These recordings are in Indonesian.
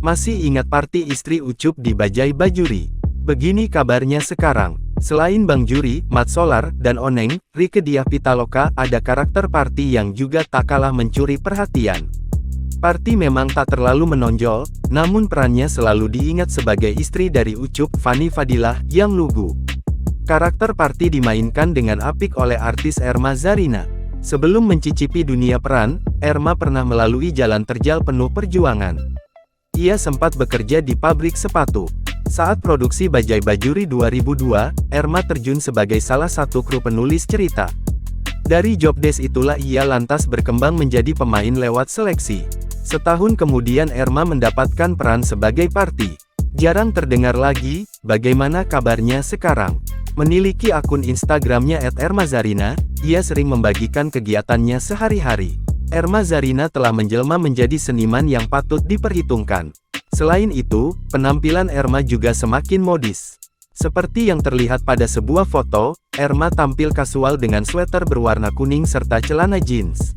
Masih ingat party istri Ucup di Bajaj Bajuri? Begini kabarnya sekarang. Selain Bang Juri, Mat Solar, dan Oneng, Rieke Diah Pitaloka, ada karakter party yang juga tak kalah mencuri perhatian. Party memang tak terlalu menonjol, namun perannya selalu diingat sebagai istri dari Ucup, Fanny Fadilah, yang lugu. Karakter Party dimainkan dengan apik oleh artis Erma Zarina. Sebelum mencicipi dunia peran, Erma pernah melalui jalan terjal penuh perjuangan. Ia sempat bekerja di pabrik sepatu. Saat produksi Bajaj Bajuri 2002, Erma terjun sebagai salah satu kru penulis cerita. Dari jobdesk itulah ia lantas berkembang menjadi pemain lewat seleksi. Setahun kemudian Erma mendapatkan peran sebagai Party. Jarang terdengar lagi, bagaimana kabarnya sekarang? Memiliki akun Instagramnya @ermazarina, ia sering membagikan kegiatannya sehari-hari. Erma Zarina telah menjelma menjadi seniman yang patut diperhitungkan. Selain itu, penampilan Erma juga semakin modis. Seperti yang terlihat pada sebuah foto, Erma tampil kasual dengan sweater berwarna kuning serta celana jeans.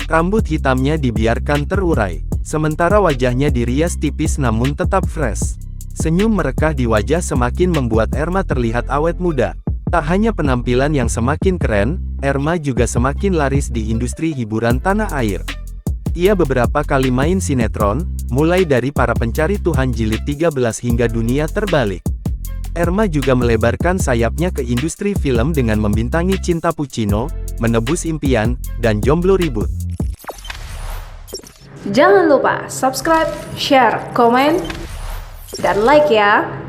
Rambut hitamnya dibiarkan terurai, sementara wajahnya dirias tipis namun tetap fresh. Senyum merekah di wajah semakin membuat Erma terlihat awet muda. Tak hanya penampilan yang semakin keren, Erma juga semakin laris di industri hiburan tanah air. Ia beberapa kali main sinetron, mulai dari Para Pencari Tuhan Jilid 13 hingga Dunia Terbalik. Erma juga melebarkan sayapnya ke industri film dengan membintangi Cinta Puccino, Menebus Impian, dan Jomblo Ribut. Jangan lupa subscribe, share, komen, dan like ya!